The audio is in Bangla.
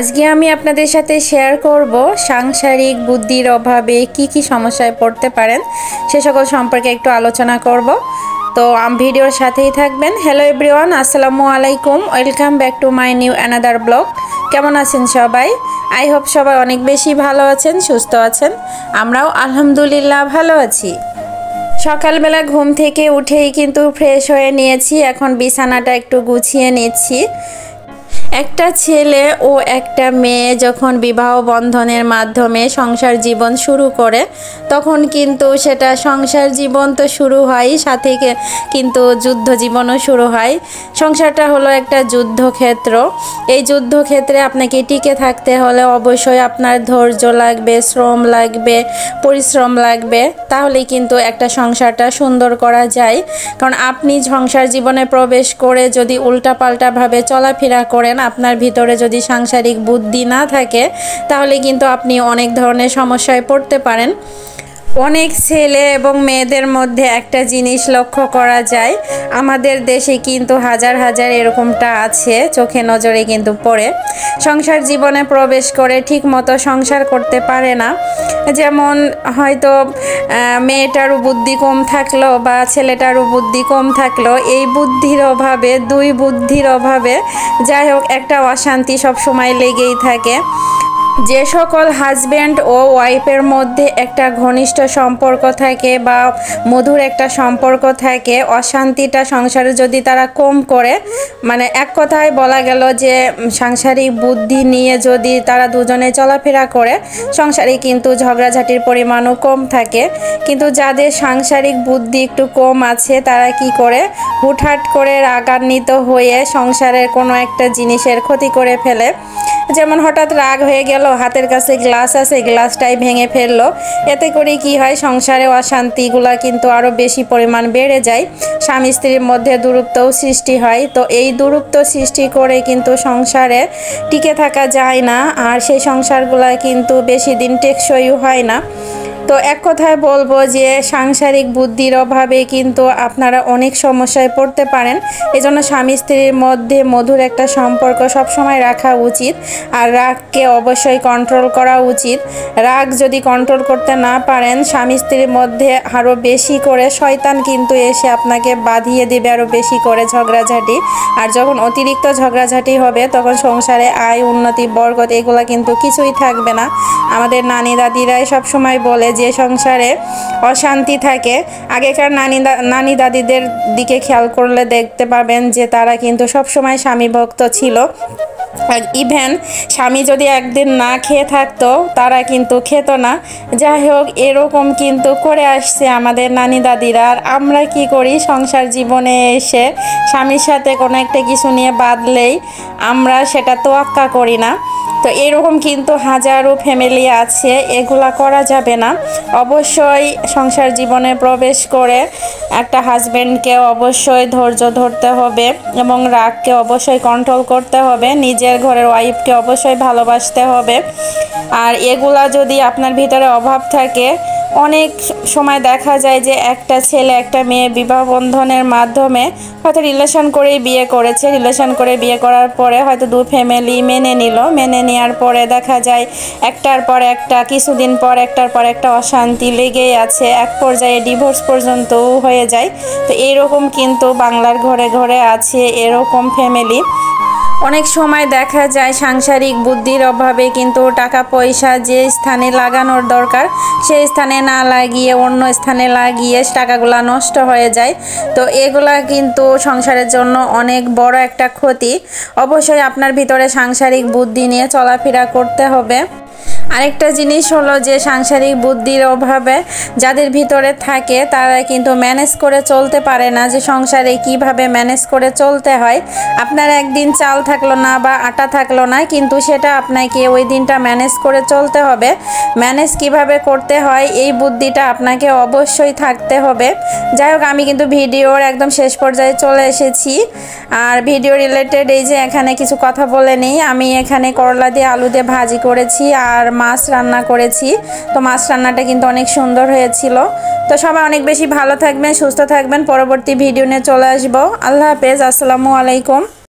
আজকে আমি আপনাদের সাথে শেয়ার করব সাংসারিক বুদ্ধির অভাবে কি সমস্যায় পড়তে পারেন সে সকল সম্পর্কে একটু আলোচনা করব। তো ভিডিওর সাথেই থাকবেন। হ্যালো এভরিওয়ান, আসসালামু আলাইকুম, welcome back to my new another blog. কেমন আছেন সবাই? আই হোপ সবাই অনেক বেশি ভালো আছেন, সুস্থ আছেন। আমরাও আলহামদুলিল্লাহ ভালো আছি। সকালবেলা ঘুম থেকে উঠেই কিন্তু ফ্রেশ হয়ে নিয়েছি, এখন বিছানাটা একটু গুছিয়ে নিচ্ছি। একটা ছেলে ও একটা মেয়ে যখন বিবাহ বন্ধনের মাধ্যমে সংসার জীবন শুরু করে, তখন কিন্তু সেটা সংসার জীবন তো শুরু হয়, সাথে কিন্তু যুদ্ধ জীবনও শুরু হয়। সংসারটা হলো একটা যুদ্ধক্ষেত্র। এই যুদ্ধক্ষেত্রে আপনাকে টিকে থাকতে হলে অবশ্যই আপনার ধৈর্য লাগবে, শ্রম লাগবে, পরিশ্রম লাগবে, তাহলেই কিন্তু একটা সংসারটা সুন্দর করা যায়। কারণ আপনি সংসার জীবনে প্রবেশ করে যদি উল্টাপাল্টাভাবে চলাফেরা করেন, আপনার ভিতরে যদি সাংসারিক বুদ্ধি না থাকে, তাহলে কিন্তু আপনি অনেক ধরনের সমস্যায় পড়তে পারেন। অনেক ছেলে এবং মেয়েদের মধ্যে একটা জিনিস লক্ষ্য করা যায়, আমাদের দেশে কিন্তু হাজার হাজার এরকমটা আছে, চোখে নজরে কিন্তু পড়ে। সংসার জীবনে প্রবেশ করে ঠিক মতো সংসার করতে পারে না। যেমন হয়তো মেয়েটারও বুদ্ধি কম থাকলো বা ছেলেটারও বুদ্ধি কম থাকলো, এই বুদ্ধির অভাবে, দুই বুদ্ধির অভাবে যাই হোক একটা অশান্তি সবসময় লেগেই থাকে। যে সকল হাজব্যান্ড ও ওয়াইফের মধ্যে একটা ঘনিষ্ঠ সম্পর্ক থাকে বা মধুর একটা সম্পর্ক থাকে, অশান্তিটা সংসারে যদি তারা কম করে, মানে এক কথায় বলা গেল যে সাংসারিক বুদ্ধি নিয়ে যদি তারা দুজনে চলাফেরা করে, সংসারে কিন্তু ঝগড়াঝাটির পরিমাণও কম থাকে। কিন্তু যাদের সাংসারিক বুদ্ধি একটু কম আছে, তারা কি করে, হুটহাট করে রাগান্বিত হয়ে সংসারের কোনো একটা জিনিসের ক্ষতি করে ফেলে। যেমন হঠাৎ রাগ হয়ে গেল, হাতের কাছে গ্লাস আছে, গ্লাসটাই ভেঙে ফেললো। এতে করে কি হয়, সংসারে অশান্তিগুলা কিন্তু আরও বেশি পরিমাণ বেড়ে যায়। স্বামী স্ত্রীর মধ্যে দূরত্বও সৃষ্টি হয়। তো এই দূরত্ব সৃষ্টি করে কিন্তু সংসারে টিকে থাকা যায় না, আর সেই সংসারগুলা কিন্তু বেশি দিন টেকসইও হয় না। তো এক কথায় বলবো যে সাংসারিক বুদ্ধির অভাবে কিন্তু আপনারা অনেক সমস্যায় পড়তে পারেন। এজন্য স্বামী স্ত্রীর মধ্যে মধুর একটা সম্পর্ক সবসময় রাখা উচিত, আর রাগকে অবশ্যই কন্ট্রোল করা উচিত। রাগ যদি কন্ট্রোল করতে না পারেন, স্বামী স্ত্রীর মধ্যে আরও বেশি করে শয়তান কিন্তু এসে আপনাকে বাঁধিয়ে দেবে আরও বেশি করে ঝগড়াঝাটি। আর যখন অতিরিক্ত ঝগড়াঝাটি হবে, তখন সংসারে আয়, উন্নতি, বরকত এগুলা কিন্তু কিছুই থাকবে না। আমাদের নানি দাদিরাই সবসময় বলে যে সংসারে অশান্তি থাকে। আগেকার নানি দাদিদের দিকে খেয়াল করলে দেখতে পাবেন যে তারা কিন্তু সবসময় স্বামী ভক্ত ছিল। ইভেন স্বামী যদি একদিন না খেয়ে থাকতো, তারা কিন্তু খেত না। যাই হোক, এরকম কিন্তু করে আসছে আমাদের নানি দাদিরা। আর আমরা কি করি, সংসার জীবনে এসে স্বামীর সাথে কোনো একটা কিছু নিয়ে বাঁধলেই আমরা সেটা তোয়াক্কা করি না। তো এরকম কিন্তু হাজারো ফ্যামিলি আছে, এগুলা করা যাবে না। অবশ্যই সংসার জীবনে প্রবেশ করে একটা হাজব্যান্ডকে অবশ্যই ধৈর্য ধরতে হবে এবং রাগকে অবশ্যই কন্ট্রোল করতে হবে। নিজের ঘরের ওয়াইফকে অবশ্যই ভালোবাসতে হবে। আর এগুলা যদি আপনার ভিতরে অভাব থাকে, অনেক সময় দেখা যায় যে একটা ছেলে একটা মেয়ে বিবাহ বন্ধনের মাধ্যমে হয়তো রিলেশন করেই বিয়ে করেছে। রিলেশন করে বিয়ে করার পরে হয়তো দু ফ্যামিলি মেনে নিল। মেনে নেওয়ার পরে দেখা যায় একটার পর একটা, কিছুদিন পর একটার পর একটা অশান্তি লেগেই আছে, এক পর্যায়ে ডিভোর্স পর্যন্তও হয়ে যায়। তো এইরকম কিন্তু বাংলার ঘরে ঘরে আছে এরকম ফ্যামিলি। অনেক সময় দেখা যায় সাংসারিক বুদ্ধির অভাবে কিন্তু টাকা পয়সা যে স্থানে লাগানোর দরকার সেই স্থানে না লাগিয়ে অন্য স্থানে লাগিয়ে টাকাগুলা নষ্ট হয়ে যায়। তো এগুলা কিন্তু সংসারের জন্য অনেক বড় একটা ক্ষতি। অবশ্যই আপনার ভিতরে সাংসারিক বুদ্ধি নিয়ে চলাফেরা করতে হবে। আরেকটা জিনিস হলো যে সাংসারিক বুদ্ধির অভাবে যাদের ভিতরে থাকে, তারা কিন্তু ম্যানেজ করে চলতে পারে না যে সংসারে কিভাবে ম্যানেজ করে চলতে হয়। আপনার একদিন চাল থাকলো না বা আটা থাকলো না, কিন্তু সেটা আপনাকে ওই দিনটা ম্যানেজ করে চলতে হবে। ম্যানেজ কিভাবে করতে হয় এই বুদ্ধিটা আপনাকে অবশ্যই থাকতে হবে। যাই হোক, আমি কিন্তু ভিডিওর একদম শেষ পর্যায়ে চলে এসেছি। আর ভিডিও রিলেটেড এই যে এখানে কিছু কথা বলে নিই। আমি এখানে করলা দিয়ে আলু দিয়ে ভাজি করেছি আর মাছ রান্না করেছি। তো মাছ রান্নাটা কিন্তু অনেক সুন্দর হয়েছিল। তো সবাই অনেক বেশি ভালো থাকবেন, সুস্থ থাকবেন। পরবর্তী ভিডিও নিয়ে চলে আসবো। আল্লাহ হাফেজ, আসসালামু আলাইকুম।